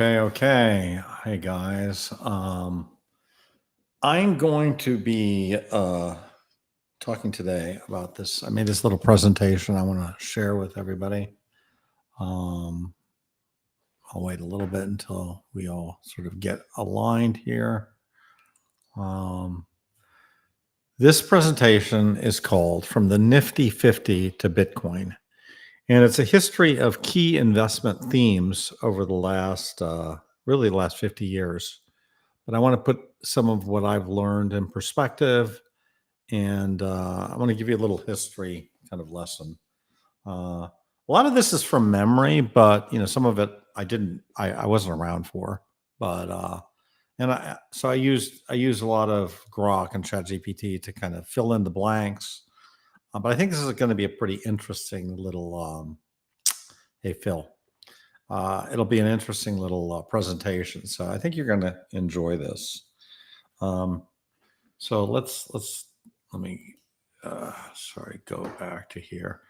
Okay. Hey guys. I'm going to be talking today about this. I made this little presentation I want to share with everybody. Um, I'll wait a little bit until we all sort of get aligned here. This presentation is called From the Nifty 50 to Bitcoin. And it's a history of key investment themes over the last, really the last 50 years. But I want to put some of what I've learned in perspective, and I want to give you a little history kind of lesson. A lot of this is from memory, but some of it I wasn't around for. But so I use a lot of Grok and ChatGPT to kind of fill in the blanks. But I think this is going to be a pretty interesting little. Hey Phil, it'll be an interesting little presentation. So I think you're going to enjoy this. So let me go back to here.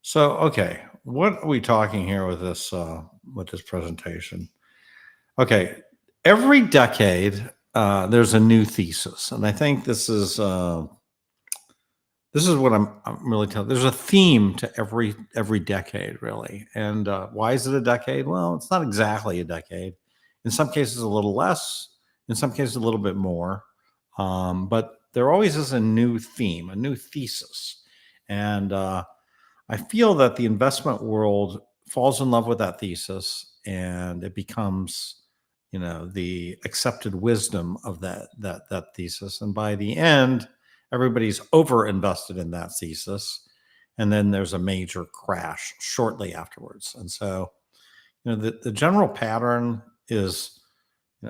So okay, what are we talking here with this presentation? Okay, every decade there's a new thesis, and I think this is what I'm really telling. There's a theme to every decade, really. And why is it a decade? Well, it's not exactly a decade. In some cases, a little less. In some cases, a little bit more. But there always is a new theme, a new thesis. And I feel that the investment world falls in love with that thesis, and it becomes, the accepted wisdom of that thesis. And by the end, everybody's over invested in that thesis, and then there's a major crash shortly afterwards. And so, the general pattern is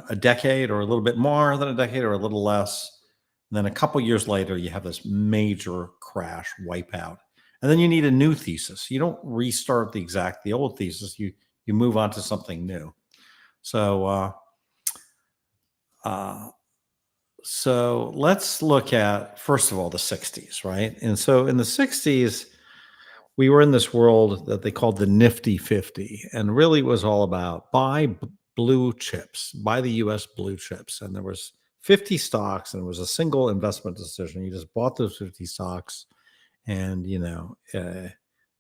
a decade or a little bit more than a decade or a little less. And then a couple years later, you have this major crash wipeout. And then you need a new thesis. You don't restart the old thesis. You move on to something new. So So let's look at, first of all, the 60s, right? And so in the 60s, we were in this world that they called the Nifty 50, and really was all about buy blue chips, buy the US blue chips. And there was 50 stocks, and it was a single investment decision. You just bought those 50 stocks, and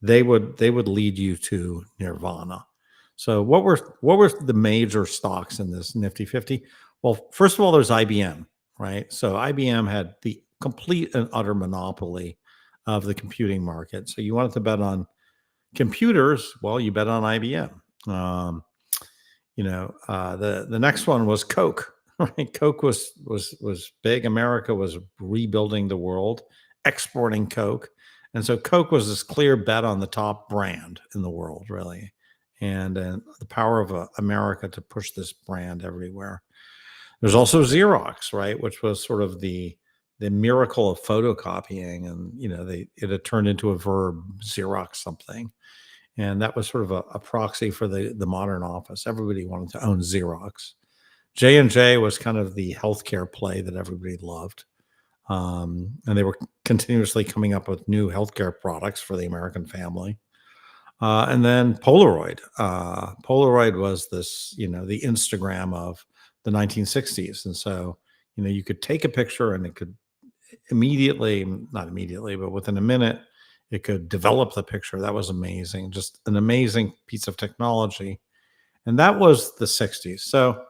they would lead you to nirvana. So what were the major stocks in this Nifty 50? Well, first of all, there's IBM, right? So IBM had the complete and utter monopoly of the computing market. So you wanted to bet on computers, well, you bet on IBM. The next one was Coke, right? Coke was big. America was rebuilding the world, exporting Coke. And so Coke was this clear bet on the top brand in the world, really. And the power of America to push this brand everywhere. There's also Xerox, right, which was sort of the miracle of photocopying, and it had turned into a verb, Xerox something, and that was sort of a proxy for the modern office. Everybody wanted to own Xerox. J&J was kind of the healthcare play that everybody loved, and they were continuously coming up with new healthcare products for the American family. And then Polaroid. Polaroid was this, the Instagram of the 1960s. And so, you could take a picture, and it could not immediately, but within a minute, it could develop the picture. That was amazing. Just an amazing piece of technology. And that was the 60s. So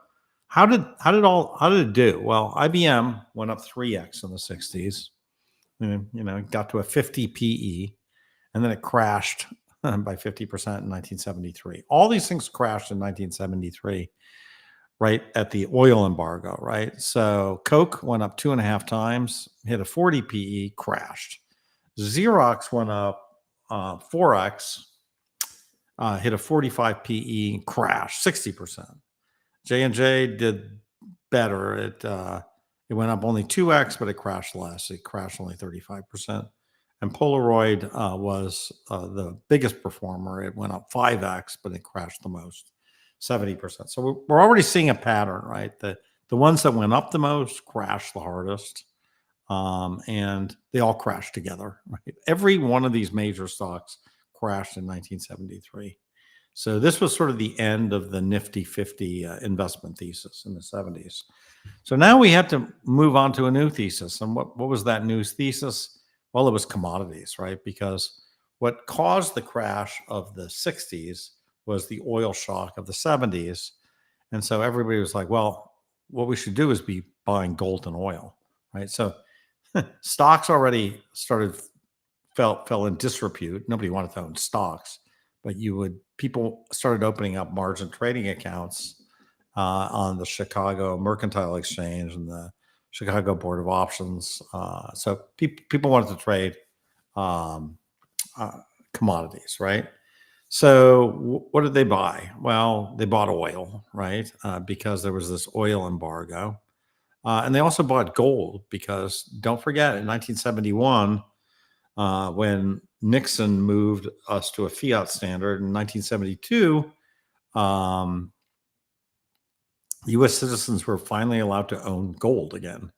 how did it do? Well, IBM went up 3x in the 60s. It got to a 50 PE, and then it crashed by 50% in 1973. All these things crashed in 1973, right at the oil embargo, right? So Coke went up 2.5 times, hit a 40 PE, crashed. Xerox went up 4x, hit a 45 PE, crashed 60%. J&J did better. It went up only 2x, but it crashed less. It crashed only 35%. And Polaroid was the biggest performer. It went up 5x, but it crashed the most, 70%. So we're already seeing a pattern, right? The ones that went up the most crashed the hardest, and they all crashed together, right? Every one of these major stocks crashed in 1973. So this was sort of the end of the Nifty 50 investment thesis in the 70s. So now we had to move on to a new thesis. And what was that new thesis? Well, it was commodities, right? Because what caused the crash of the 60s was the oil shock of the 70s. And so everybody was like, well, what we should do is be buying gold and oil, right? So stocks already fell in disrepute. Nobody wanted to own stocks, but people started opening up margin trading accounts on the Chicago Mercantile Exchange and the Chicago Board of Options. So people wanted to trade commodities, right? So what did they buy? Well, they bought oil, right? Because there was this oil embargo. And they also bought gold because don't forget in 1971, when Nixon moved us to a fiat standard in 1972, U.S. citizens were finally allowed to own gold again.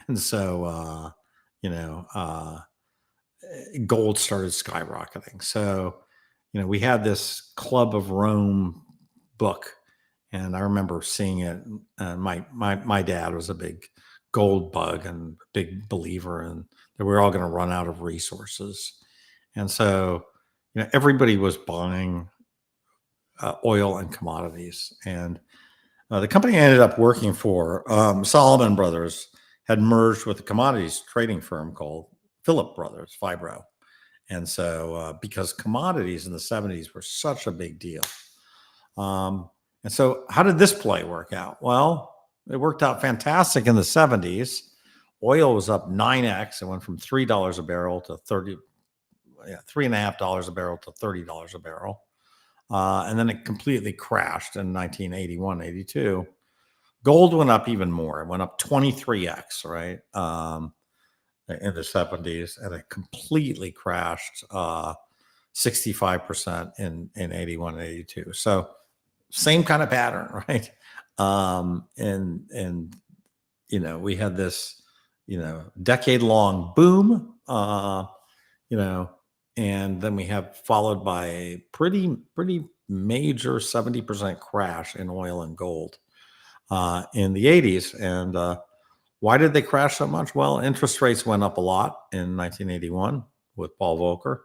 And so, gold started skyrocketing. So, we had this Club of Rome book, and I remember seeing it. And my dad was a big gold bug and big believer in that we're all going to run out of resources. And so, everybody was buying oil and commodities. And the company I ended up working for, Solomon Brothers, had merged with a commodities trading firm called Philip Brothers, Fibro. And so, because commodities in the 70s were such a big deal. And so, how did this play work out? Well, it worked out fantastic in the 70s. Oil was up 9x. It went from $3 a barrel to $3.50 a barrel to $30 a barrel. And then it completely crashed in 1981, 82. Gold went up even more. It went up 23x, right? In the 70s, and it completely crashed 65% in 81 and 82. So same kind of pattern, right? And we had this, decade-long boom, and then we have followed by a pretty major 70% crash in oil and gold in the 80s. And why did they crash so much? Well, interest rates went up a lot in 1981 with Paul Volcker.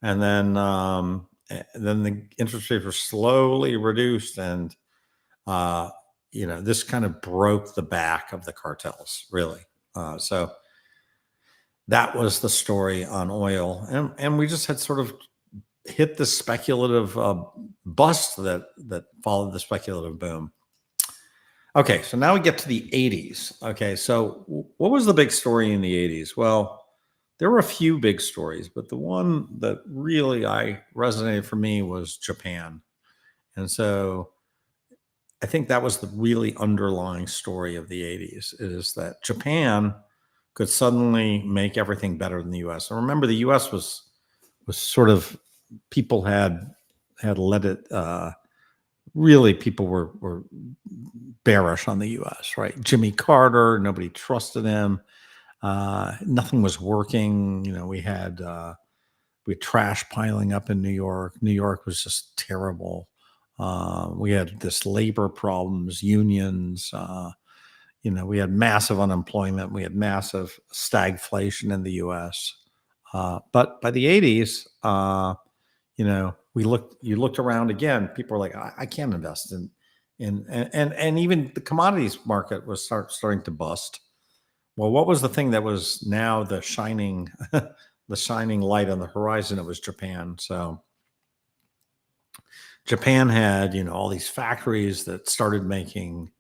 And then the interest rates were slowly reduced. And, this kind of broke the back of the cartels, really. So that was the story on oil. And we just had sort of hit the speculative bust that followed the speculative boom. Okay, so now we get to the 80s. Okay, so what was the big story in the 80s? Well, there were a few big stories, but the one that really resonated for me was Japan. And so I think that was the really underlying story of the 80s, is that Japan could suddenly make everything better than the US. And remember, the US was sort of, people had let it, really people were bearish on the US, right? Jimmy Carter, nobody trusted him. Nothing was working. We had trash piling up in New York. New York was just terrible. We had this labor problems, unions. We had massive unemployment. We had massive stagflation in the U.S. But by the 80s, you looked around again. People were like, I can't invest in and even the commodities market was starting to bust. Well, what was the thing that was now the shining the shining light on the horizon? It was Japan. So Japan had, all these factories that started making,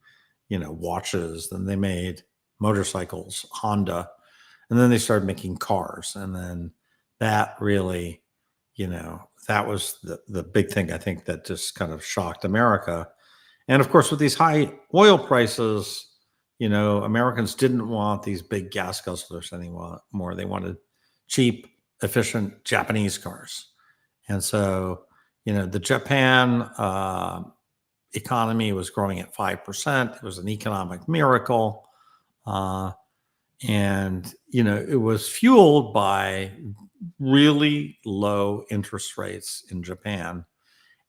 watches. Then they made motorcycles, Honda, and then they started making cars. And then that really, that was the big thing, I think, that just kind of shocked America. And of course, with these high oil prices, Americans didn't want these big gas guzzlers anymore. They wanted cheap, efficient Japanese cars. And so, the Japan economy was growing at 5%. It was an economic miracle. And, it was fueled by really low interest rates in Japan.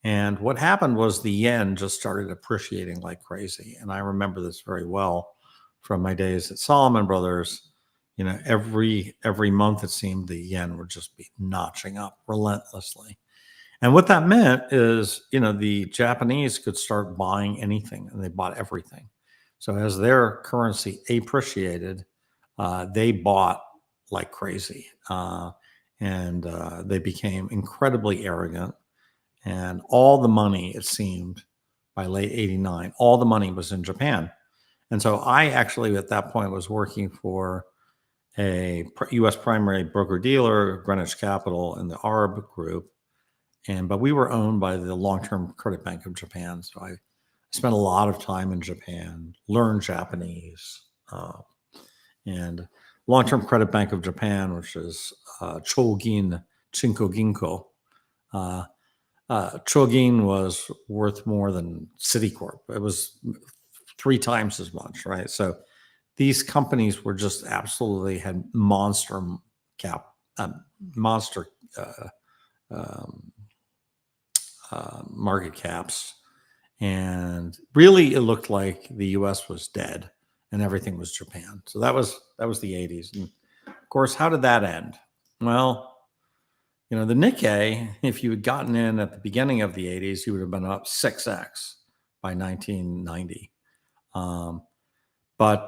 And what happened was the yen just started appreciating like crazy. And I remember this very well from my days at Solomon Brothers. Every month it seemed the yen would just be notching up relentlessly. And what that meant is, the Japanese could start buying anything, and they bought everything. So as their currency appreciated, they bought like crazy, and they became incredibly arrogant. And all the money, it seemed, by late '89, all the money was in Japan. And so I actually, at that point, was working for a U.S. primary broker dealer, Greenwich Capital, in the ARB group. But we were owned by the Long-Term Credit Bank of Japan. So I spent a lot of time in Japan, learned Japanese, and Long-Term Credit Bank of Japan, which is Chogin Chinko Ginko. Chogin was worth more than Citicorp. It was 3 times as much, right? So these companies were just absolutely had monster market caps. And really, it looked like the U.S. was dead and everything was Japan. So that was the 80s. And of course, how did that end? Well, the Nikkei, if you had gotten in at the beginning of the 80s, you would have been up 6x by 1990. But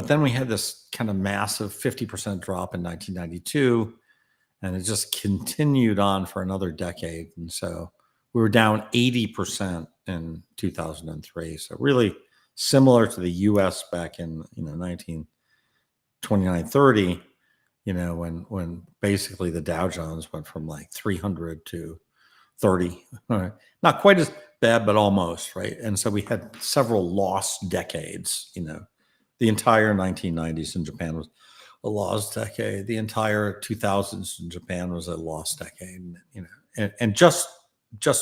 then we had this kind of massive 50% drop in 1992, and it just continued on for another decade. And so we were down 80% in 2003. So really similar to the U.S. back in 1929, 30. When basically the Dow Jones went from like 300 to 30, right? Not quite as bad, but almost, right? And so we had several lost decades. The entire 1990s in Japan was a lost decade. The entire 2000s in Japan was a lost decade. And just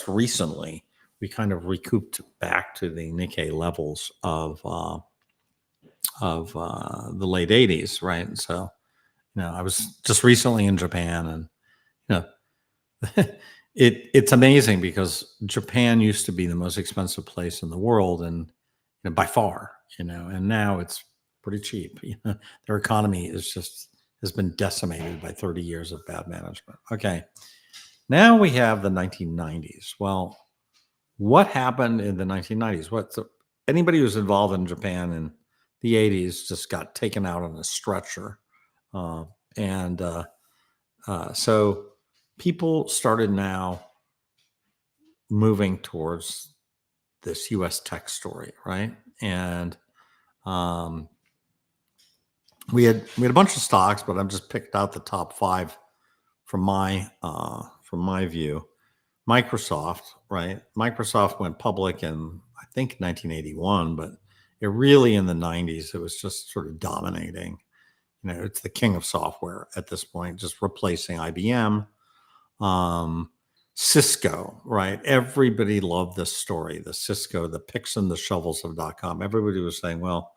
recently we kind of recouped back to the Nikkei levels of the late 80s, right? And so I was just recently in Japan, and it's amazing because Japan used to be the most expensive place in the world, and by far, and now it's pretty cheap. Their economy has been decimated by 30 years of bad management. Okay, now we have the 1990s. Well, what happened in the 1990s? Anybody who's involved in Japan in the 80s just got taken out on a stretcher. So people started now moving towards this U.S. tech story, right? And we had a bunch of stocks, but I've just picked out the top 5 from my view. Microsoft, right? Microsoft went public in, I think, 1981, but it really in the 90s, it was just sort of dominating. It's the king of software at this point, just replacing IBM. Cisco, right? Everybody loved this story. The Cisco, the picks and the shovels of .com. Everybody was saying, well,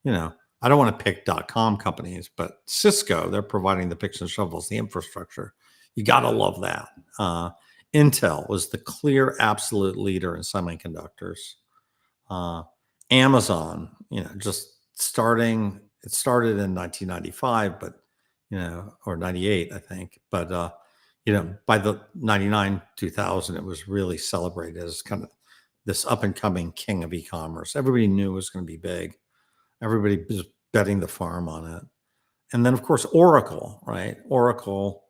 I don't want to pick .com companies, but Cisco, they're providing the picks and shovels, the infrastructure. You got to love that. Intel was the clear absolute leader in semiconductors. Amazon, just starting. It started in 1995, but or 98, I think. But by the 99, 2000, it was really celebrated as kind of this up and coming king of e-commerce. Everybody knew it was going to be big. Everybody was betting the farm on it. And then, of course, Oracle, right? Oracle,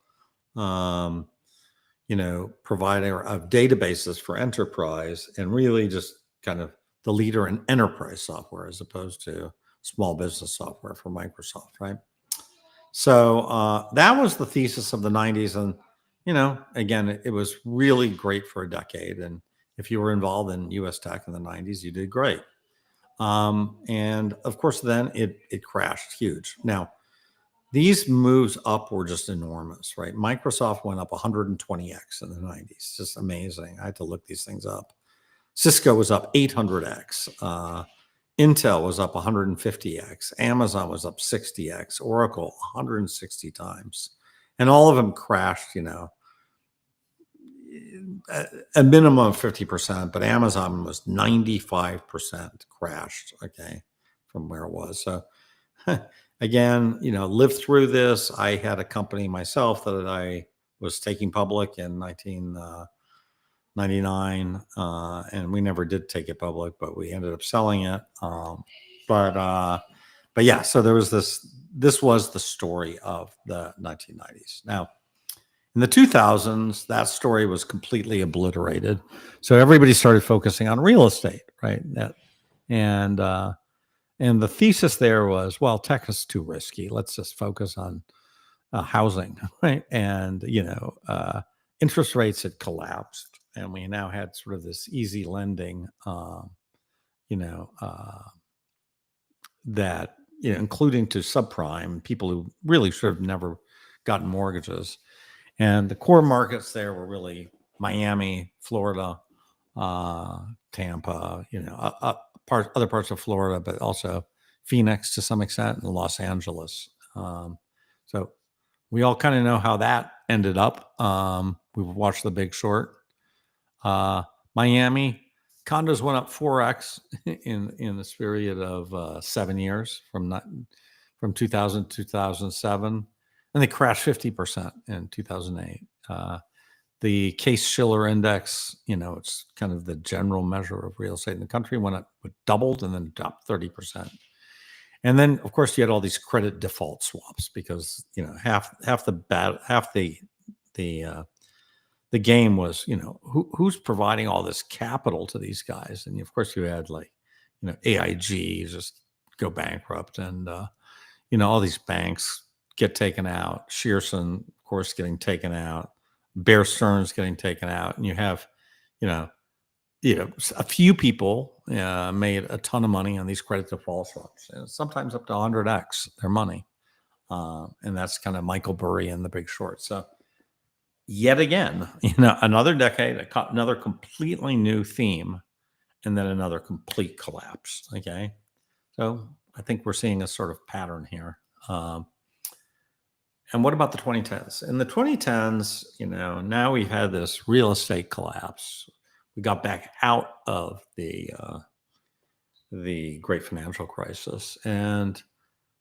provider of databases for enterprise, and really just kind of the leader in enterprise software as opposed to small business software for Microsoft, right? So that was the thesis of the 90s. And, again, it was really great for a decade. And if you were involved in US tech in the 90s, you did great. And of course, then it crashed huge. Now, these moves up were just enormous, right? Microsoft went up 120x in the 90s. Just amazing. I had to look these things up. Cisco was up 800x. Intel was up 150x. Amazon was up 60x. Oracle 160 times. And all of them crashed, a minimum of 50%, but Amazon was 95% crashed, okay, from where it was. So again, lived through this. I had a company myself that I was taking public in 1999, and we never did take it public, but we ended up selling it. But yeah, so there was this was the story of the 1990s. Now, in the 2000s, that story was completely obliterated. So everybody started focusing on real estate, right? And the thesis there was, well, tech is too risky. Let's just focus on housing, right? And interest rates had collapsed, and we now had sort of this easy lending, that including to subprime people who really should have never gotten mortgages. And the core markets there were really Miami, Florida, Tampa, other parts of Florida, but also Phoenix to some extent, and Los Angeles. So we all kind of know how that ended up. We've watched The Big Short. Miami condos went up 4x in this period of 7 years from 2000 to 2007, and they crashed 50% in 2008. The Case-Shiller index, it's kind of the general measure of real estate in the country, went up, doubled, and then dropped 30%. And then, of course, you had all these credit default swaps because half the game was who's providing all this capital to these guys, and of course you had AIG just go bankrupt, and all these banks get taken out. Shearson, of course, getting taken out. Bear Stearns getting taken out, and you have a few people made a ton of money on these credit default swaps, and sometimes up to 100x their money, and that's kind of Michael Burry in The Big Short. So yet again, another decade, another completely new theme, and then another complete collapse. Okay, so I think we're seeing a sort of pattern here. And what about the 2010s? In the 2010s, now we've had this real estate collapse. We got back out of the great financial crisis, and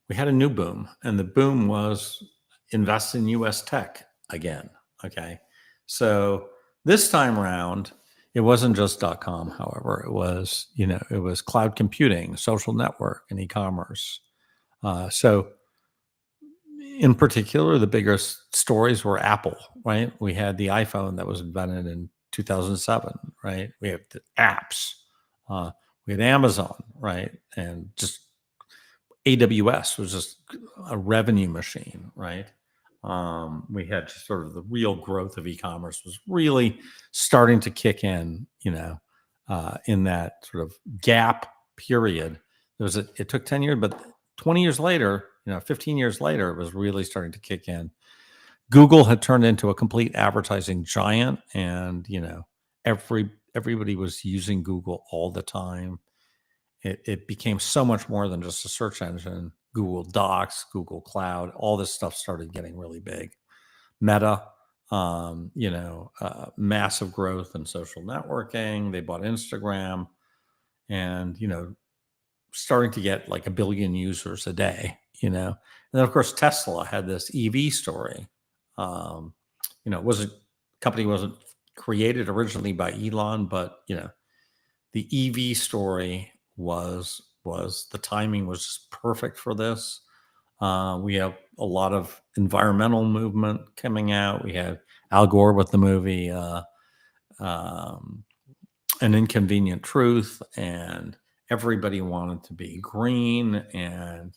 we had a new boom. And the boom was invest in U.S. tech again. Okay, so this time around, it wasn't just .com. However, it was cloud computing, social network, and e-commerce. So in particular, the biggest stories were Apple, right? We had the iPhone that was invented in 2007, right? We had the apps. We had Amazon, right? And just AWS was just a revenue machine, right? We had just sort of the real growth of e-commerce was really starting to kick in, in that sort of gap period. It took 10 years, but 20 years later, 15 years later, it was really starting to kick in. Google had turned into a complete advertising giant, and everybody was using Google all the time. It became so much more than just a search engine. Google Docs, Google Cloud, all this stuff started getting really big. Meta, massive growth in social networking. They bought Instagram, and starting to get like 1 billion users a day. And then of course Tesla had this EV story. Company wasn't created originally by Elon, but the EV story was the timing was just perfect for this. We have a lot of environmental movement coming out. We had Al Gore with the movie An Inconvenient Truth, and everybody wanted to be green, and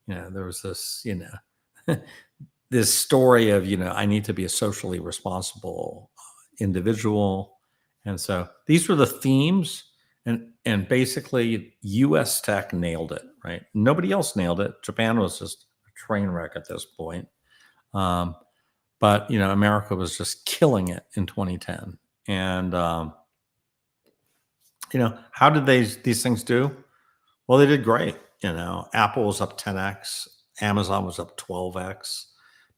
there was this this story of I need to be a socially responsible individual. And so these were the themes, and basically US tech nailed it, right? Nobody else nailed it. Japan was just a train wreck at this point. But America was just killing it in 2010. And how did these things do? Well, they did great. Apple was up 10x, Amazon was up 12x,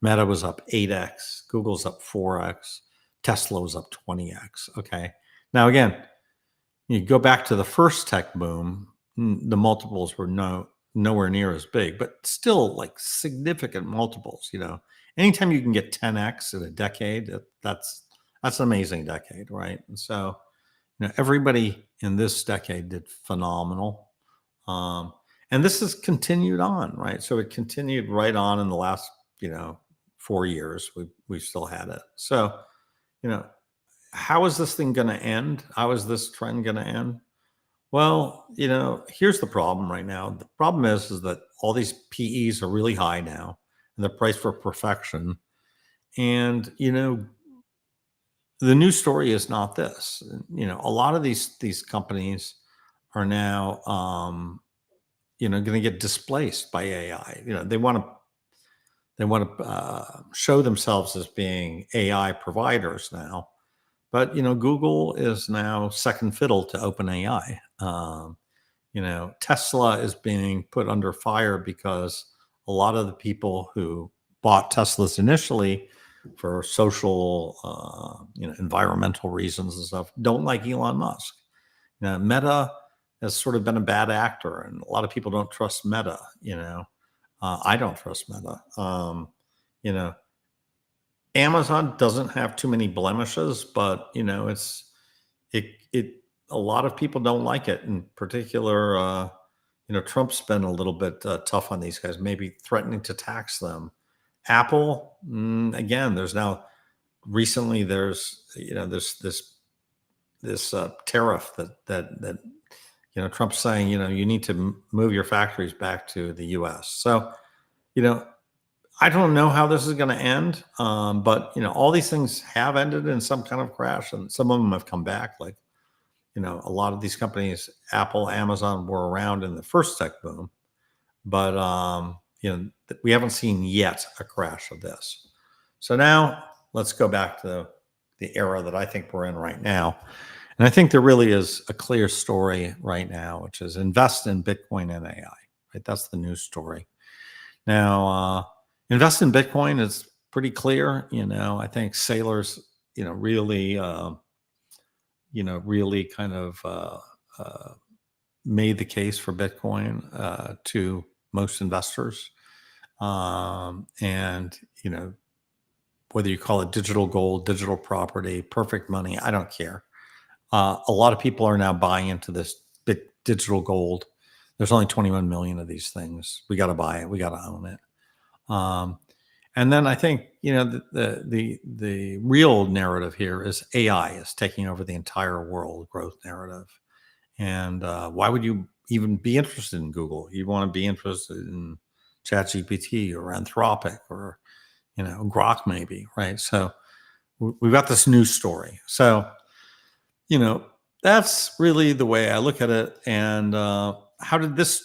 Meta was up 8x, Google's up 4x, Tesla was up 20x. Okay. Now, again, you go back to the first tech boom, the multiples were nowhere near as big, but still like significant multiples. Anytime you can get 10x in a decade, that's an amazing decade, right? And so, everybody in this decade did phenomenal. And this has continued on, right? So it continued right on in the last, 4 years. We've still had it. So, how is this thing going to end? How is this trend going to end? Well, here's the problem right now. The problem is that all these PEs are really high now, and they're priced for perfection. And the new story is not this. A lot of these companies are now, going to get displaced by AI. They want to show themselves as being AI providers now. But Google is now second fiddle to OpenAI. Tesla is being put under fire because a lot of the people who bought Teslas initially for social, environmental reasons and stuff don't like Elon Musk. Meta has sort of been a bad actor, and a lot of people don't trust Meta. I don't trust Meta. Amazon doesn't have too many blemishes, but it a lot of people don't like it. In particular, Trump's been a little bit tough on these guys, maybe threatening to tax them. Apple, again, there's now recently there's this tariff that Trump's saying you need to move your factories back to the U.S. So I don't know how this is going to end, but all these things have ended in some kind of crash, and some of them have come back. Like a lot of these companies, Apple, Amazon, were around in the first tech boom, but we haven't seen yet a crash of this. So now let's go back to the era that I think we're in right now, and I think there really is a clear story right now, which is invest in Bitcoin and AI. Right, that's the news story. Now, invest in Bitcoin is pretty clear. I think Saylor's, really, really kind of made the case for Bitcoin to most investors. And, whether you call it digital gold, digital property, perfect money, I don't care. A lot of people are now buying into this digital gold. There's only 21 million of these things. We got to buy it. We got to own it. And then I think the real narrative here is AI is taking over the entire world growth narrative. And why would you even be interested in Google? You want to be interested in ChatGPT or Anthropic or Grok maybe, right? So we've got this news story. So that's really the way I look at it. And how is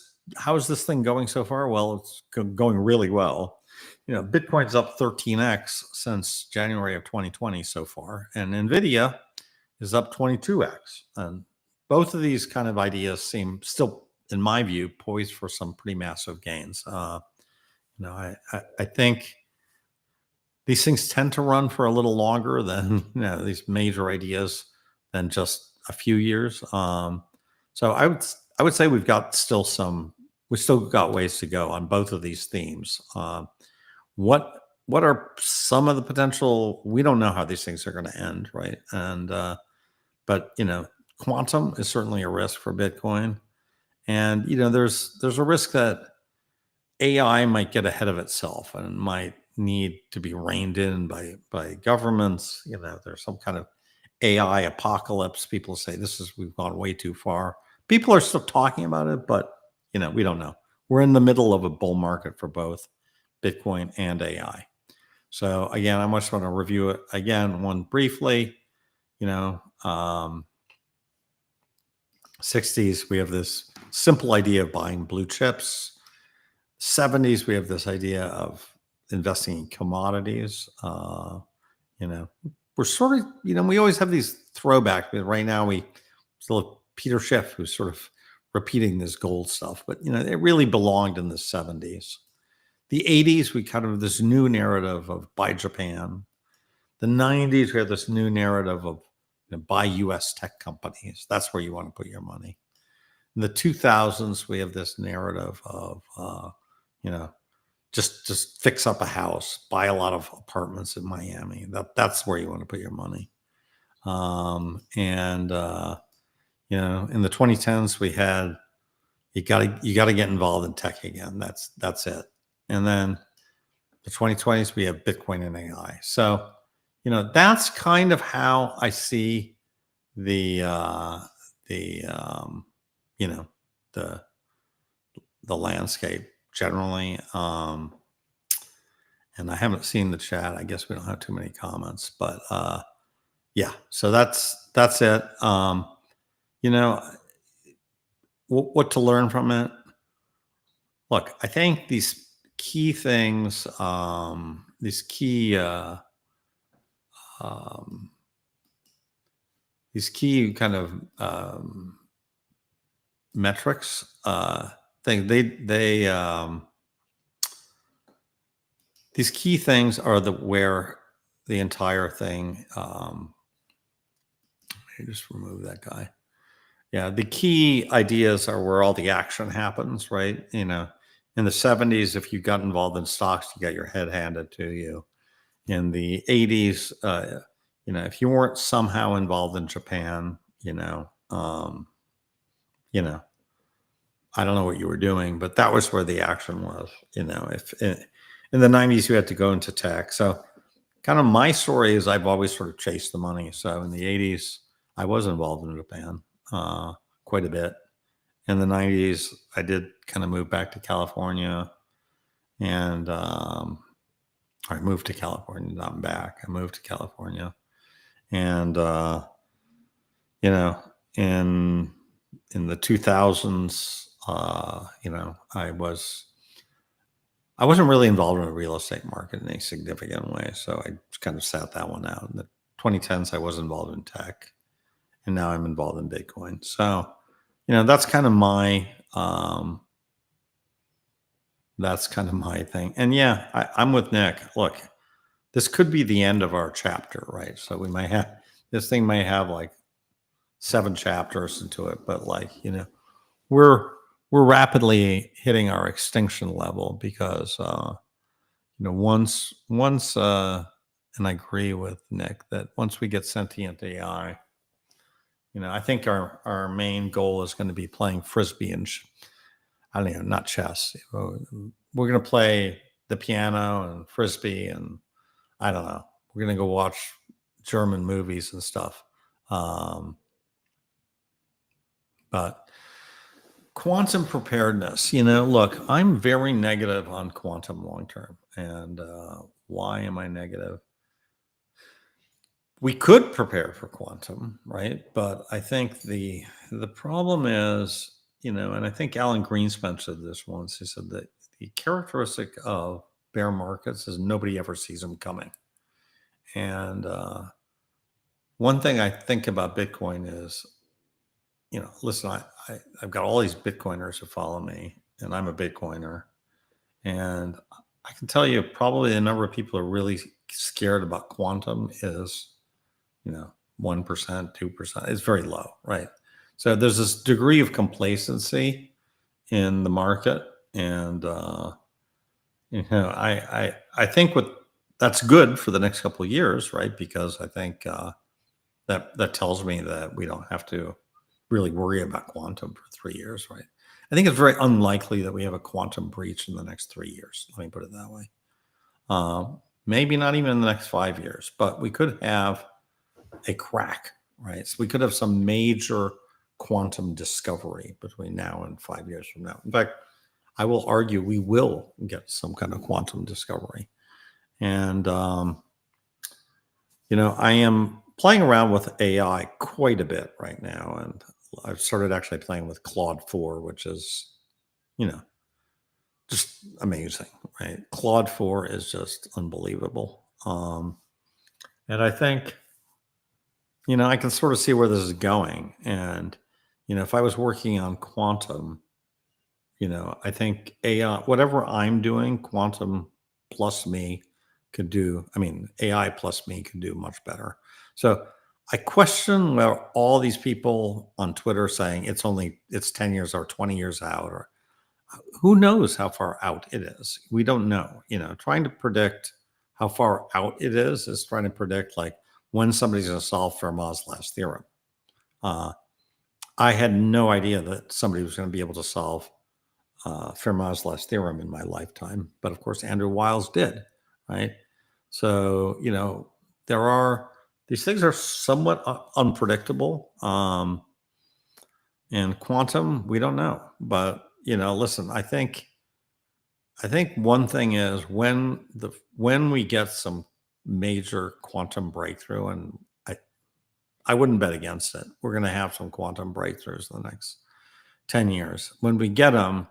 this thing going so far? Well, it's going really well. Bitcoin's up 13x since January of 2020 so far, and Nvidia is up 22x. And both of these kind of ideas seem still, in my view, poised for some pretty massive gains. I think these things tend to run for a little longer than these major ideas than just a few years. So I would say we still got ways to go on both of these themes. What are some of the potential? We don't know how these things are going to end, right? And but quantum is certainly a risk for Bitcoin, and there's a risk that AI might get ahead of itself and might need to be reined in by governments. There's some kind of AI apocalypse. People say we've gone way too far. People are still talking about it, but we don't know. We're in the middle of a bull market for both Bitcoin and AI. So again, I just want to review it again, one briefly. 60s, we have this simple idea of buying blue chips. 70s, we have this idea of investing in commodities. We're sort of, we always have these throwbacks, but right now we still have Peter Schiff, who's sort of repeating this gold stuff, but it really belonged in the 70s. The 80s, we kind of this new narrative of buy Japan. The 90s, we have this new narrative of buy US tech companies. That's where you want to put your money. In the 2000s, we have this narrative of, just fix up a house, buy a lot of apartments in Miami. That's where you want to put your money. In the 2010s, we had you got to get involved in tech again. That's it. And then the 2020s, we have Bitcoin and AI. So, that's kind of how I see the landscape generally. And I haven't seen the chat. I guess we don't have too many comments, but yeah. So that's it. What to learn from it? Look, I think these key things, these key kind of metrics thing. These key things are where the entire thing. Let me just remove that guy. Yeah, the key ideas are where all the action happens, right? In the 70s, if you got involved in stocks, you got your head handed to you. In the 80s, if you weren't somehow involved in Japan, I don't know what you were doing, but that was where the action was. If in the 90s, you had to go into tech. So kind of my story is I've always sort of chased the money. So in the 80s, I was involved in Japan quite a bit. In the 90s, I did kind of move back to California, and I moved to California, not back. I moved to California, and in the 2000s, I wasn't really involved in the real estate market in any significant way, so I just kind of sat that one out. In the 2010s, I was involved in tech, and now I'm involved in Bitcoin. So, that's kind of my thing. And yeah, I'm with Nick. Look, this could be the end of our chapter, right? So this thing may have like 7 chapters into it, but we're rapidly hitting our extinction level because once and I agree with Nick that once we get sentient AI, I think our main goal is going to be playing frisbee and I don't know, not chess. We're going to play the piano and frisbee, and I don't know. We're going to go watch German movies and stuff. But quantum preparedness, look, I'm very negative on quantum long term. And why am I negative? We could prepare for quantum, right? But I think the problem is, and I think Alan Greenspan said this once. He said that the characteristic of bear markets is nobody ever sees them coming. And one thing I think about Bitcoin is, listen, I've got all these Bitcoiners who follow me, and I'm a Bitcoiner. And I can tell you probably the number of people who are really scared about quantum is, 1%, 2%. It's very low, right? So there's this degree of complacency in the market. And, I think that's good for the next couple of years, right? Because I think that tells me that we don't have to really worry about quantum for 3 years, right? I think it's very unlikely that we have a quantum breach in the next 3 years. Let me put it that way. Maybe not even in the next 5 years, but we could have a crack, right? So we could have some major quantum discovery between now and 5 years from now. In fact, I will argue we will get some kind of quantum discovery. And, I am playing around with AI quite a bit right now. And I've started actually playing with Claude 4, which is, just amazing, right? Claude 4 is just unbelievable. And I think, I can sort of see where this is going. And, if I was working on quantum, I think AI, whatever I'm doing, quantum plus me could do. I mean, AI plus me could do much better. So I question where all these people on Twitter saying it's 10 years or 20 years out, or who knows how far out it is. We don't know. Trying to predict how far out it is trying to predict like when somebody's going to solve Fermat's last theorem. I had no idea that somebody was going to be able to solve Fermat's last theorem in my lifetime, but of course Andrew Wiles did, right? So these things are somewhat unpredictable, and quantum we don't know. But listen, I think one thing is when we get some major quantum breakthrough, and I wouldn't bet against it. We're going to have some quantum breakthroughs in the next 10 years. When we get them,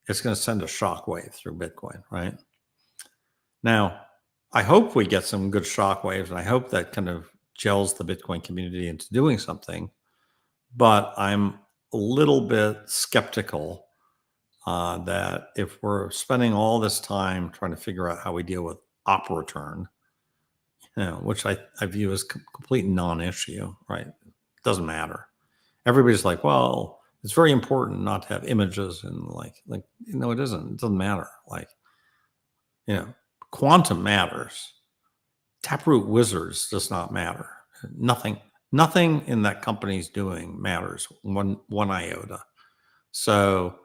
it's going to send a shockwave through Bitcoin, right? Now, I hope we get some good shockwaves, and I hope that kind of gels the Bitcoin community into doing something. But I'm a little bit skeptical that if we're spending all this time trying to figure out how we deal with op return, which I view as complete non-issue, right? It doesn't matter. Everybody's like, well, it's very important not to have images, and like it isn't. It doesn't matter. Quantum matters. Taproot Wizards does not matter. Nothing in that company's doing matters one iota. So,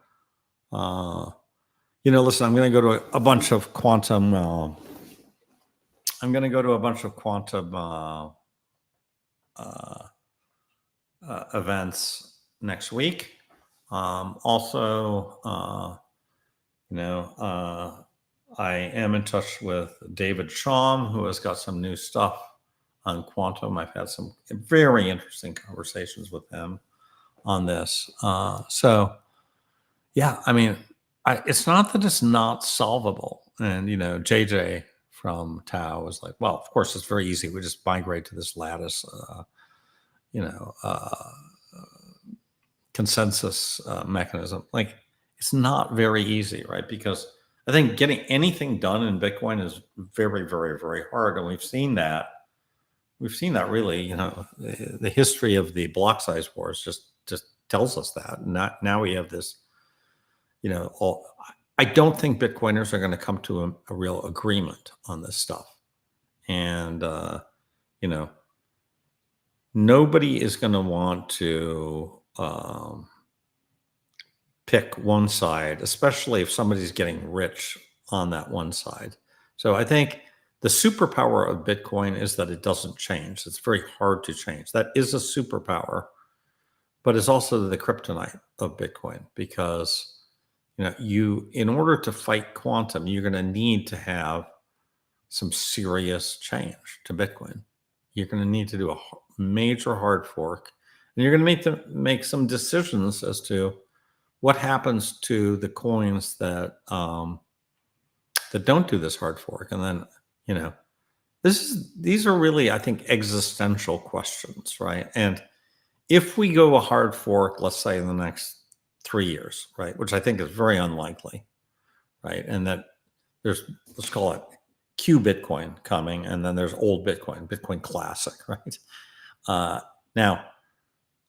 listen, I'm going to go to a bunch of quantum. Events next week. I am in touch with David Schaum, who has got some new stuff on quantum. I've had some very interesting conversations with him on this. It's not that it's not solvable. And, JJ from Tao was like, well, of course, it's very easy. We just migrate to this lattice, consensus mechanism. Like, it's not very easy, right? Because I think getting anything done in Bitcoin is very, very, very hard. And we've seen that really, the history of the block size wars just tells us that. And now we have this, I don't think Bitcoiners are going to come to a real agreement on this stuff. And, nobody is going to want to pick one side, especially if somebody's getting rich on that one side. So I think the superpower of Bitcoin is that it doesn't change. It's very hard to change. That is a superpower, but it's also the kryptonite of Bitcoin, because in order to fight quantum, you're going to need to have some serious change to Bitcoin. You're going to need to do a major hard fork, and you're going to make some decisions as to what happens to the coins that don't do this hard fork. And then, these are really, I think, existential questions, right? And if we go a hard fork, let's say in the next 3 years, right, which I think is very unlikely, right? And that there's, let's call it Q Bitcoin coming, and then there's old Bitcoin Classic, right? Now,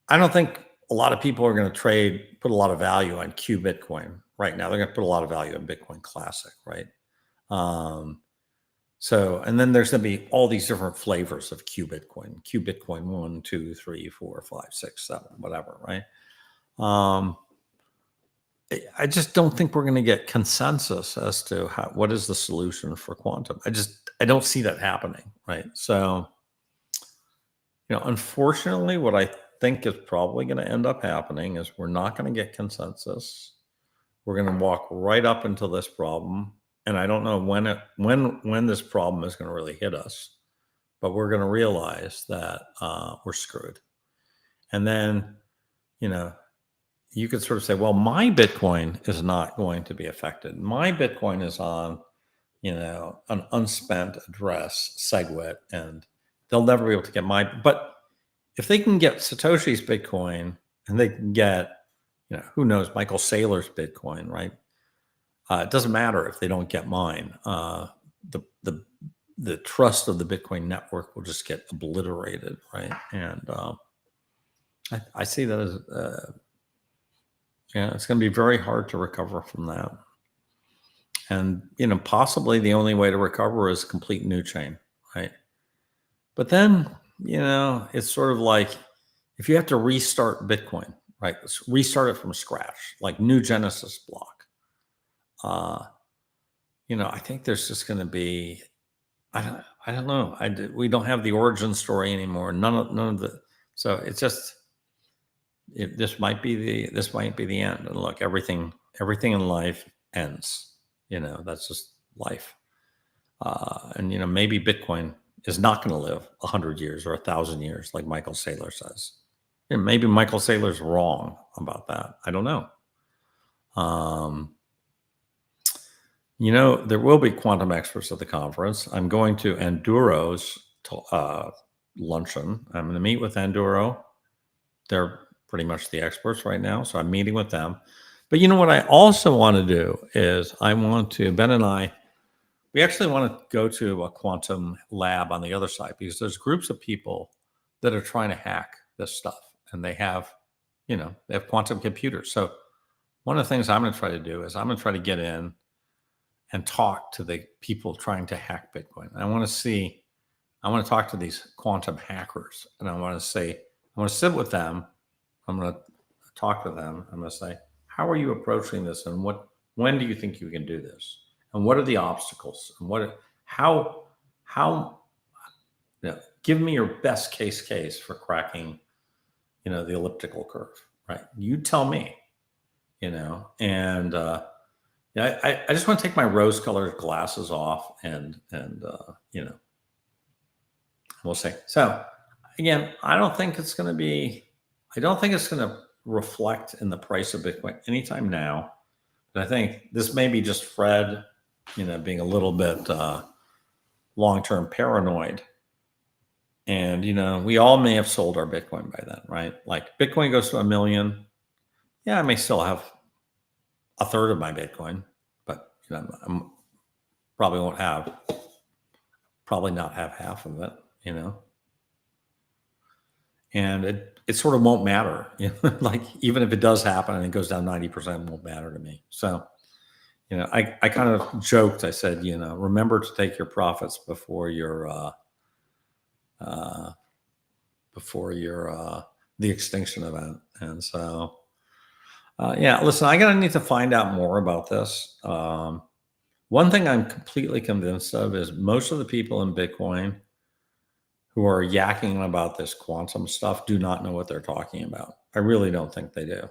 I don't think a lot of people are going to put a lot of value on Q Bitcoin right now. They're going to put a lot of value on Bitcoin Classic, right? And then there's going to be all these different flavors of Q Bitcoin 1, 2, 3, 4, 5, 6, 7, whatever, right? I just don't think we're going to get consensus as to what is the solution for quantum. I don't see that happening, right? So, unfortunately, what I think is probably going to end up happening is we're not going to get consensus. We're going to walk right up into this problem, and I don't know when this problem is going to really hit us, but we're going to realize that we're screwed. And then, you could sort of say, well, my Bitcoin is not going to be affected. My Bitcoin is on, an unspent address, SegWit, and they'll never be able to get but if they can get Satoshi's Bitcoin, and they can get, who knows, Michael Saylor's Bitcoin, right? It doesn't matter if they don't get mine. The the trust of the Bitcoin network will just get obliterated, right? And I see that as it's going to be very hard to recover from that. And possibly the only way to recover is complete new chain, right? But then it's sort of like if you have to restart Bitcoin, right? Let's restart it from scratch, like new Genesis block. I think there's just going to be, I don't know. We don't have the origin story anymore. None of the. So it's just, this might be the end. And look, everything in life ends. That's just life. And maybe Bitcoin is not going to live 100 years or 1,000 years, like Michael Saylor says. Maybe Michael Saylor's wrong about that. I don't know. There will be quantum experts at the conference. I'm going to Enduro's luncheon. I'm going to meet with Enduro. They're pretty much the experts right now, so I'm meeting with them. But what I also want to do is Ben and I, we actually want to go to a quantum lab on the other side, because there's groups of people that are trying to hack this stuff, and they have quantum computers. So one of the things I'm going to try to do is I'm going to try to get in and talk to the people trying to hack Bitcoin. I want to talk to these quantum hackers, and I want to sit with them. I'm going to talk to them. I'm going to say, how are you approaching this? And when do you think you can do this? And what are the obstacles? And how give me your best case for cracking, the elliptical curve, right? You tell me, and, I just want to take my rose-colored glasses off, and we'll see. So again, I don't think it's going to reflect in the price of Bitcoin anytime now. But I think this may be just Fred, being a little bit long-term paranoid. And, we all may have sold our Bitcoin by then, right? Like Bitcoin goes to 1 million. Yeah, I may still have a third of my Bitcoin, but I'm probably not have half of it, and it sort of won't matter. Like even if it does happen and it goes down 90%, it won't matter to me. So, I kind of joked. I said, remember to take your profits before your the extinction event. And so, listen, I'm going to need to find out more about this. One thing I'm completely convinced of is most of the people in Bitcoin who are yakking about this quantum stuff do not know what they're talking about. I really don't think they do.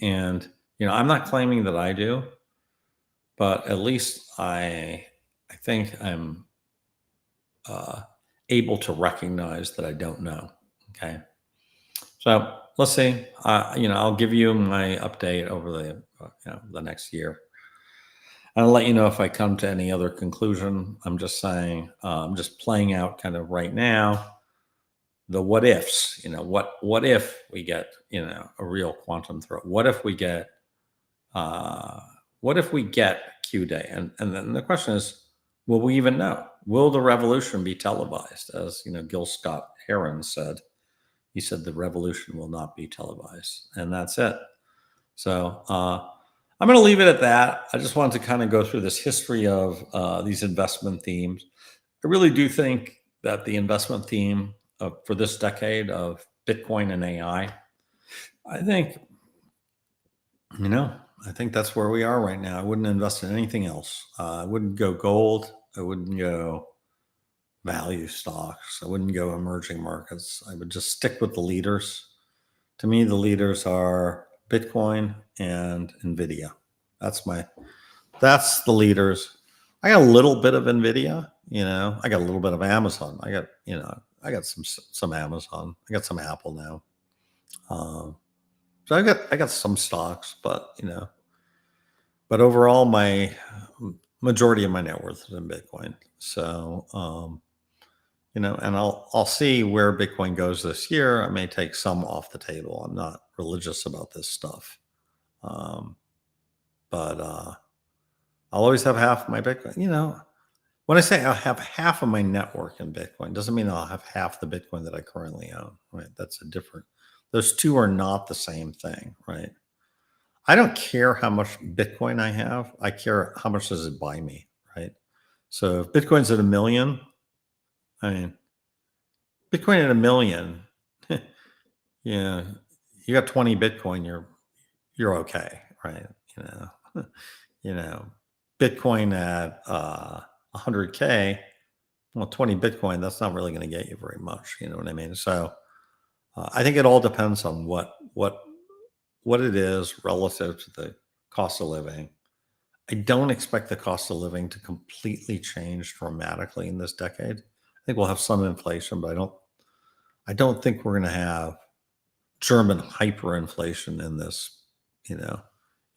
And, I'm not claiming that I do, but at least I think I'm able to recognize that I don't know. Okay. So let's see. I'll give you my update over the next year. I'll let you know if I come to any other conclusion. I'm just saying, I'm just playing out kind of right now the what ifs. What if we get a real quantum throw? What if we get Q Day? And then the question is, will we even know? Will the revolution be televised? As Gil Scott Heron said. He said the revolution will not be televised, and that's it. So I'm going to leave it at that. I just wanted to kind of go through this history of these investment themes. I really do think that the investment theme for this decade of Bitcoin and AI, I think that's where we are right now. I wouldn't invest in anything else. I wouldn't go gold. I wouldn't go value stocks. I wouldn't go emerging markets. I would just stick with the leaders. To me, the leaders are Bitcoin and Nvidia. That's the leaders. I got a little bit of Nvidia, I got a little bit of Amazon. I got some Amazon. I got some Apple now. So I got some stocks, but overall my majority of my net worth is in Bitcoin. So, and I'll see where Bitcoin goes this year. I may take some off the table. I'm not religious about this stuff. But I'll always have half my Bitcoin. when I say I'll have half of my network in Bitcoin, doesn't mean I'll have half the Bitcoin that I currently own, right? That's a different, those two are not the same thing, right? I don't care how much Bitcoin I have. I care how much does it buy me, right? So if Bitcoin's at 1 million, I mean, Bitcoin at 1 million, yeah, you got 20 Bitcoin, you're okay, right? You know, you know, Bitcoin at 100K, well, 20 Bitcoin, that's not really going to get you very much. You know what I mean? So I think it all depends on what it is relative to the cost of living. I don't expect the cost of living to completely change dramatically in this decade. I think we'll have some inflation, but I don't think we're going to have German hyperinflation in this, you know,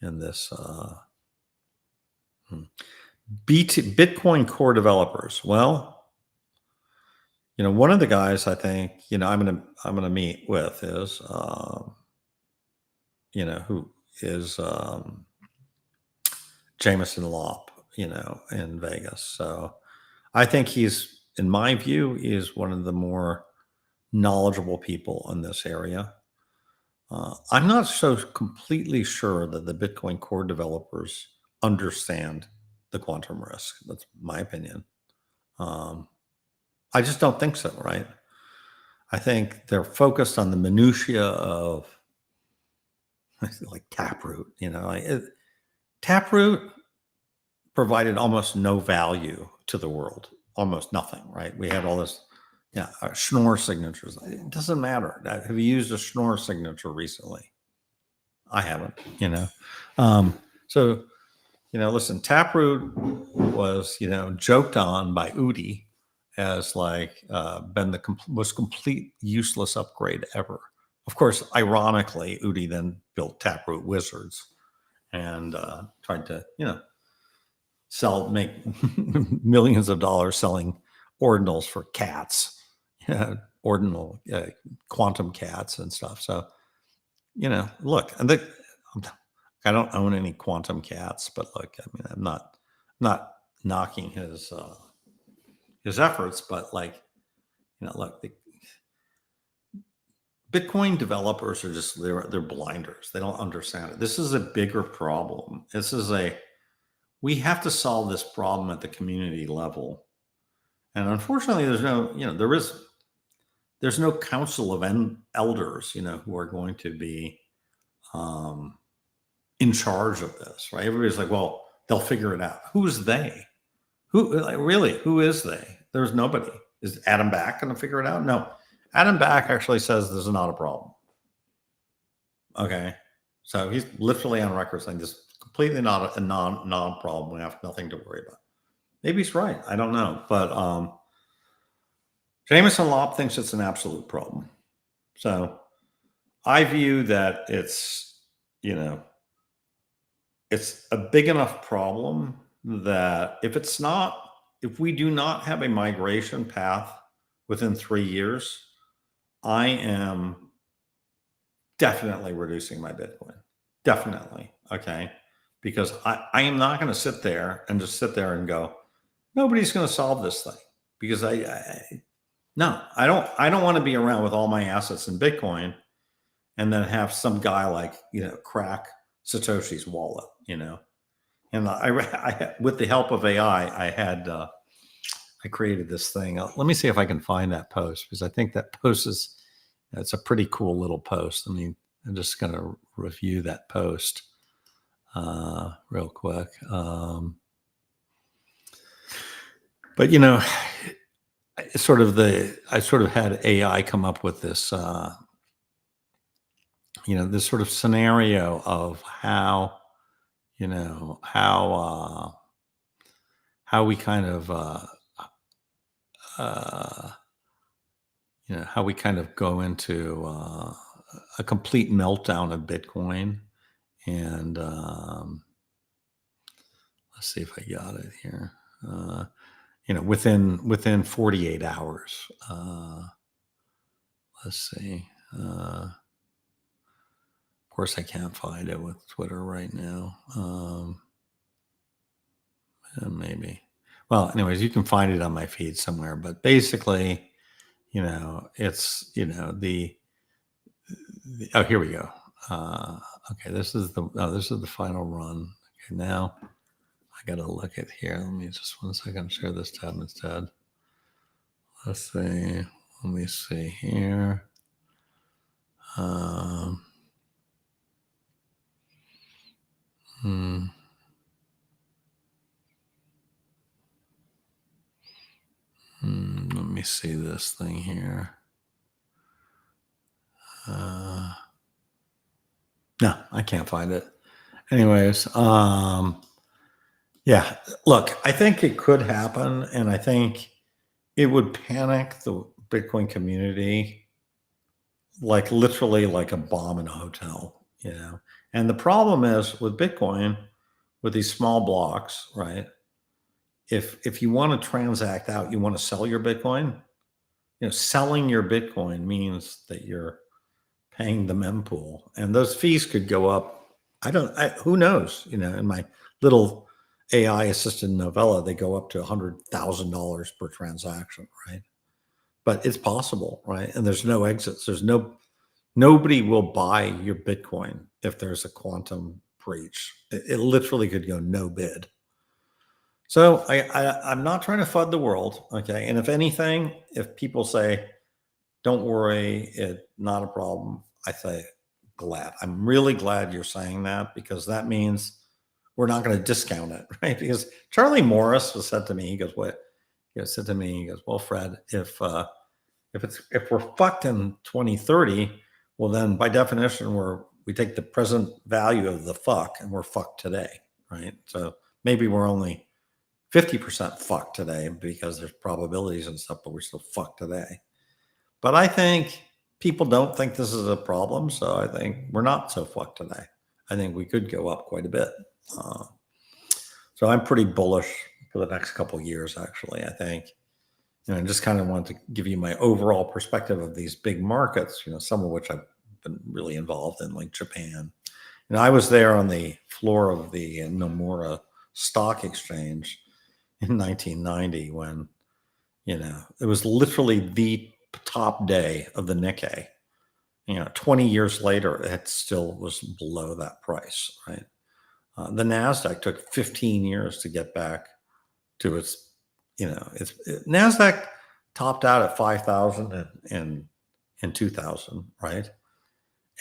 in this Bitcoin core developers. Well, you know, one of the guys I think, you know, I'm gonna meet with is, you know, who is Jameson Lopp, you know, in Vegas. So I think he's, in my view, is one of the more knowledgeable people in this area. I'm not so completely sure that the Bitcoin core developers understand the quantum risk. That's my opinion. Um, I just don't think so, right? I think they're focused on the minutia of like Taproot. You know, Taproot provided almost no value to the world, almost nothing, right? We had all this, yeah, Schnorr signatures. It doesn't matter. Have you used a Schnorr signature recently? I haven't, you know. So, you know, listen, Taproot was, you know, joked on by Udi as like been the most complete useless upgrade ever. Of course, ironically, Udi then built Taproot Wizards and tried to, you know, make millions of dollars selling ordinals for cats, ordinal quantum cats and stuff. So, you know, look, and I don't own any quantum cats, but look, I mean, I'm not knocking his efforts, but like, you know, look, the Bitcoin developers are just they're blinders. They don't understand it. This is a bigger problem. We have to solve this problem at the community level. And unfortunately, there's no, you know, there's no council of elders, you know, who are going to be in charge of this, right? Everybody's like, well, they'll figure it out. Who's they? Who like, really? Who is they? There's nobody. Is Adam Back going to figure it out? No. Adam Back actually says this is not a problem. Okay. So he's literally on record saying this is completely not a non-problem. We have nothing to worry about. Maybe he's right. I don't know. But Jameson Lopp thinks it's an absolute problem. So I view that it's, you know, it's a big enough problem that if we do not have a migration path within 3 years, I am definitely reducing my Bitcoin. Definitely. Okay. Because I am not going to sit there and go, nobody's going to solve this thing. Because no, I don't want to be around with all my assets in Bitcoin and then have some guy like, you know, crack Satoshi's wallet, you know. And I with the help of AI, I created this thing. Let me see if I can find that post because I think that post it's a pretty cool little post. I mean, I'm just going to review that post real quick. But you know, I sort of had AI come up with this, you know, this sort of scenario of how, you know, how we kind of, you know, how we kind of go into a complete meltdown of Bitcoin. And let's see if I got it here. You know, within 48 hours. Let's see. Of course, I can't find it with Twitter right now. Maybe. well, anyways, you can find it on my feed somewhere, but basically, it's, oh, here we go. Okay, this is the final run. Okay, now I got to look at here. Let me just 1 second share this tab instead. Let's see. Let me see here. Let me see this thing here. No, I can't find it. Anyways, yeah, look, I think it could happen, and I think it would panic the Bitcoin community like literally like a bomb in a hotel, And the problem is with Bitcoin, with these small blocks, right? If you want to transact out, you want to sell your Bitcoin, selling your Bitcoin means that you're paying the mempool, and those fees could go up. Who knows? In my little AI assisted novella, they go up to $100,000 per transaction, right? But it's possible, right? And there's no exits. Nobody will buy your Bitcoin if there's a quantum breach. It literally could go no bid. So I'm not trying to FUD the world, okay? And if anything, if people say, don't worry, it's not a problem, I say, glad. I'm really glad you're saying that, because that means we're not going to discount it, right? Because Charlie Morris was said to me, he goes, what? He said to me, he goes, well, Fred, if we're fucked in 2030, well, then by definition, we take the present value of the fuck and we're fucked today, right? So maybe we're only 50% fucked today because there's probabilities and stuff, but we're still fucked today. But I think people don't think this is a problem, so I think we're not so fucked today. I think we could go up quite a bit. So I'm pretty bullish for the next couple of years, actually. I think, I just kind of want to give you my overall perspective of these big markets, some of which I've been really involved in, like Japan. I was there on the floor of the Nomura Stock Exchange in 1990 when, it was literally the top day of the Nikkei. 20 years later, it still was below that price, right? The NASDAQ took 15 years to get back to its, NASDAQ topped out at 5,000 in 2000, right?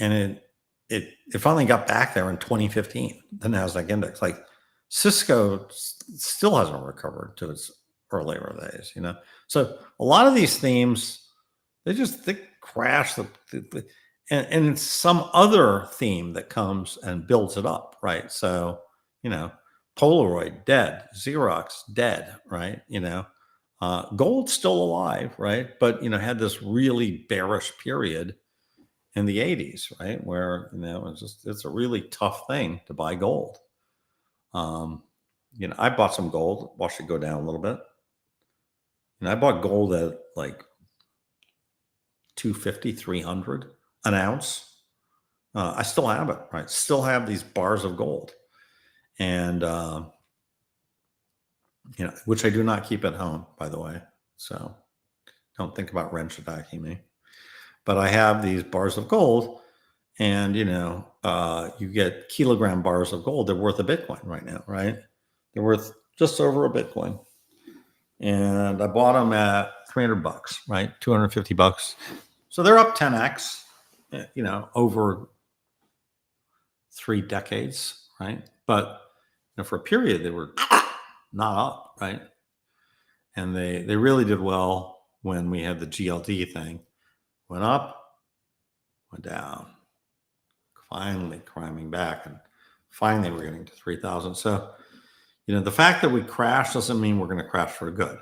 And it finally got back there in 2015, the NASDAQ index. Like Cisco still hasn't recovered to its earlier days, So a lot of these themes, they crash and it's some other theme that comes and builds it up, right? So, Polaroid dead, Xerox dead, right? Gold's still alive, right? But had this really bearish period in the 80s, right? Where it's a really tough thing to buy gold. I bought some gold, watched it go down a little bit. And I bought gold at like 250, 300 an ounce. I still have it, right? Still have these bars of gold. And, which I do not keep at home, by the way. So don't think about wrench attacking me. But I have these bars of gold, and, you get kilogram bars of gold. They're worth a Bitcoin right now, right? They're worth just over a Bitcoin. And I bought them at $300, right? $250. So they're up 10x, over 3 decades, right? But for a period, they were not up, right? And they really did well when we had the GLD thing. Went up, went down, finally climbing back, and finally we're getting to 3,000. So, the fact that we crashed doesn't mean we're going to crash for good.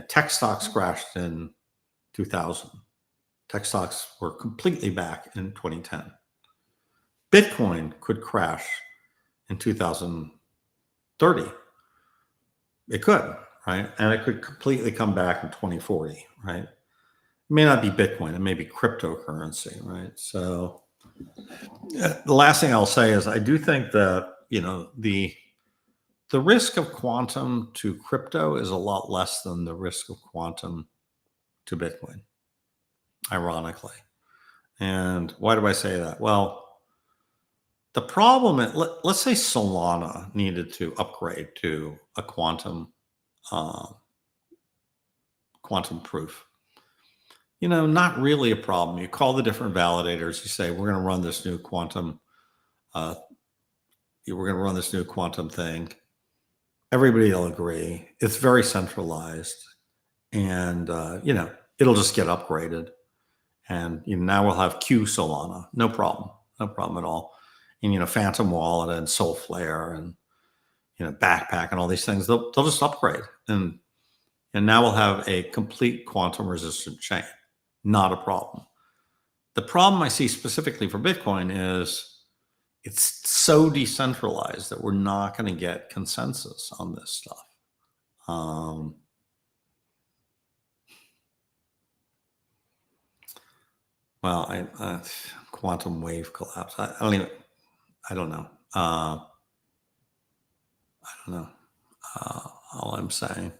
Tech stocks crashed in 2000. Tech stocks were completely back in 2010. Bitcoin could crash in 2030. It could, right? And it could completely come back in 2040, right? It may not be Bitcoin, it may be cryptocurrency, right? So the last thing I'll say is I do think that, the the risk of quantum to crypto is a lot less than the risk of quantum to Bitcoin, ironically. And why do I say that? Well, the problem is, let's say Solana needed to upgrade to a quantum proof. Not really a problem. You call the different validators. You say, we're going to run this new quantum. We're going to run this new quantum thing. Everybody will agree. It's very centralized, and it'll just get upgraded. And now we'll have Q Solana. No problem at all. And Phantom Wallet and Soulflare and Backpack and all these things. They'll just upgrade, and now we'll have a complete quantum resistant chain. Not a problem. The problem I see specifically for Bitcoin is it's so decentralized that we're not going to get consensus on this stuff. Well, quantum wave collapse. I don't know. I don't know. All I'm saying.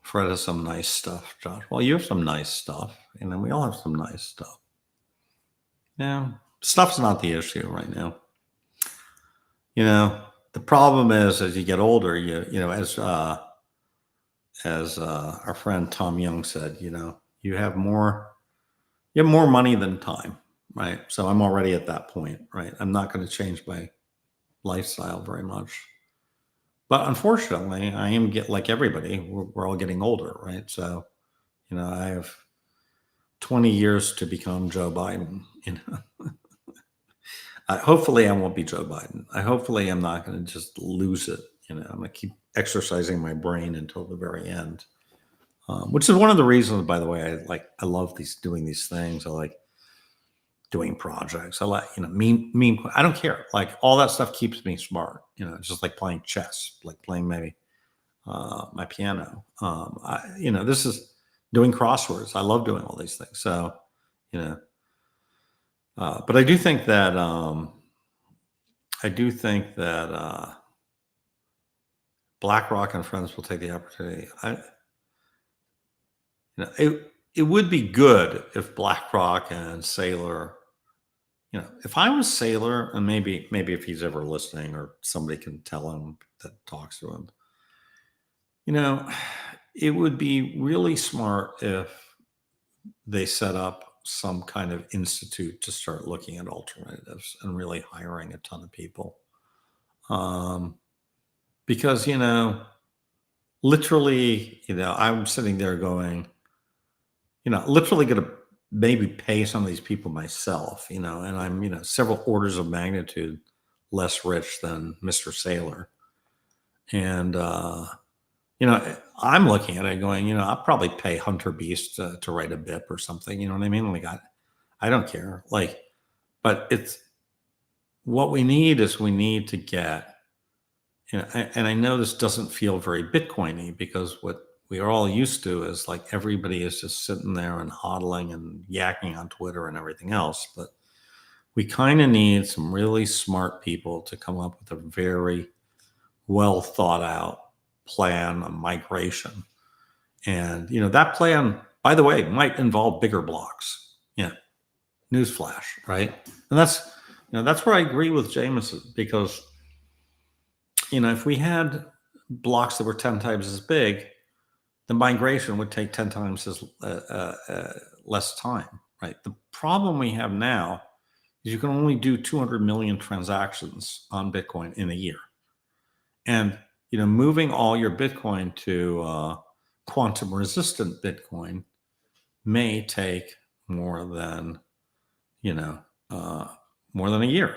Fred has some nice stuff, Josh. Well, you have some nice stuff, and then we all have some nice stuff. Yeah, stuff's not the issue right now. The problem is as you get older, as our friend Tom Young said, you have more money than time, right? So I'm already at that point, right? I'm not going to change my lifestyle very much. But unfortunately, I am like everybody, we're all getting older, right? So, I have 20 years to become Joe Biden. Hopefully I won't be Joe Biden. Hopefully I'm not going to just lose it. I'm going to keep exercising my brain until the very end, which is one of the reasons, by the way, I love doing these things. I like doing projects. I like, meme. I don't care. Like all that stuff keeps me smart. Just like playing chess, like playing maybe my piano. This is doing crosswords. I love doing all these things. So, but I do think that BlackRock and friends will take the opportunity. It would be good if BlackRock and Saylor, if I was Saylor, and maybe if he's ever listening or somebody can tell him that talks to him, it would be really smart if they set up some kind of institute to start looking at alternatives and really hiring a ton of people. Because, literally, I'm sitting there going, literally going to maybe pay some of these people myself, and I'm, several orders of magnitude less rich than Mr. Saylor. And, I'm looking at it going, I'll probably pay Hunter Beast to write a BIP or something. You know what I mean? Like, I don't care. Like, but it's what we need to get, and I know this doesn't feel very Bitcoin-y because what we are all used to is like everybody is just sitting there and hodling and yakking on Twitter and everything else. But we kind of need some really smart people to come up with a very well thought out plan of migration. And, that plan, by the way, might involve bigger blocks. Yeah. Newsflash, right? And that's where I agree with Jameson because, if we had blocks that were 10 times as big, the migration would take 10 times as less time, right? The problem we have now is you can only do 200 million transactions on Bitcoin in a year. And, moving all your Bitcoin to quantum resistant Bitcoin may take more than a year.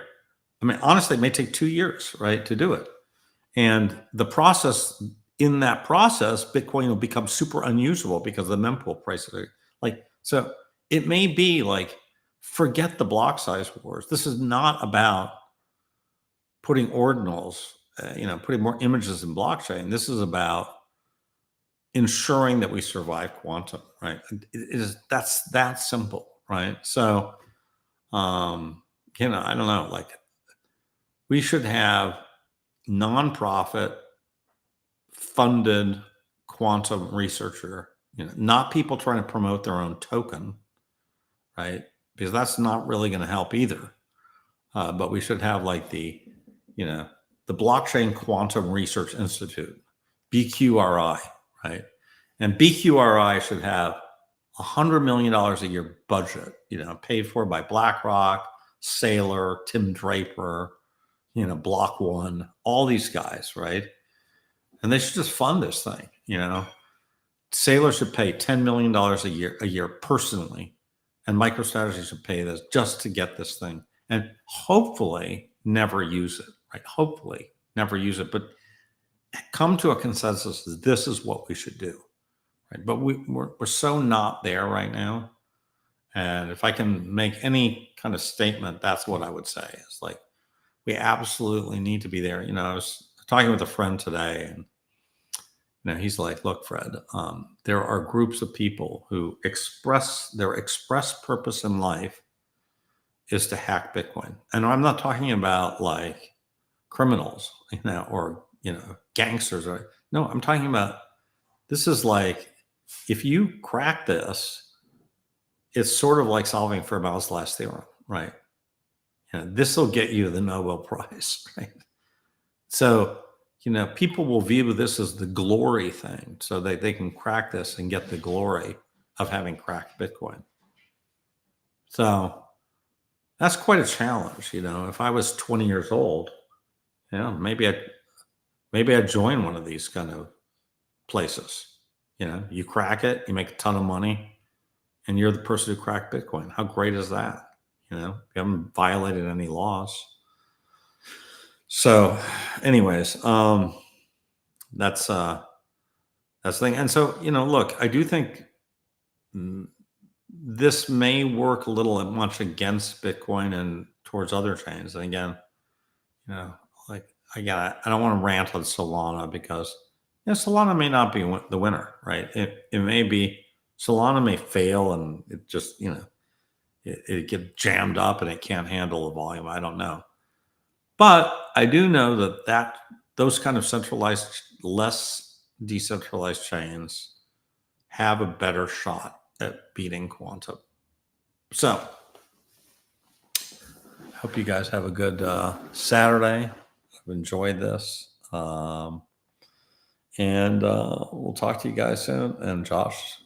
I mean, honestly, it may take 2 years, right, to do it. And in that process, Bitcoin will become super unusable because the mempool prices are so it may be like, forget the block size wars. This is not about putting ordinals, putting more images in blockchain. This is about ensuring that we survive quantum, right? That's that simple, right? So, I don't know, like we should have nonprofit funded quantum researcher, not people trying to promote their own token, right? Because that's not really going to help either. But we should have like the Blockchain Quantum Research Institute, BQRI, right? And BQRI should have $100 million a year budget, paid for by BlackRock, Saylor, Tim Draper, Block One, all these guys, right? And they should just fund this thing, Saylor should pay $10 million a year personally, and MicroStrategy should pay this just to get this thing, and hopefully never use it, right? Hopefully never use it, but come to a consensus that this is what we should do, right? But we're so not there right now. And if I can make any kind of statement, that's what I would say. It's like, we absolutely need to be there. I was talking with a friend today, and he's like, look, Fred, there are groups of people who their express purpose in life is to hack Bitcoin. And I'm not talking about like criminals, or, gangsters. No, I'm talking about, this is like, if you crack this, it's sort of like solving Fermat's last theorem, right? This will get you the Nobel Prize, right? So, people will view this as the glory thing, so they can crack this and get the glory of having cracked Bitcoin. So that's quite a challenge. If I was 20 years old, maybe I'd join one of these kind of places. You crack it, you make a ton of money, and you're the person who cracked Bitcoin. How great is that? You haven't violated any laws. So anyways, that's the thing. And so, look, I do think this may work a little much against Bitcoin and towards other chains. And again, like I don't want to rant on Solana, because Solana may not be the winner, right? It may be, Solana may fail and it just, it get jammed up and it can't handle the volume. I don't know. But I do know that those kind of centralized, less decentralized chains have a better shot at beating quantum. So I hope you guys have a good Saturday. I've enjoyed this. And we'll talk to you guys soon. And Josh,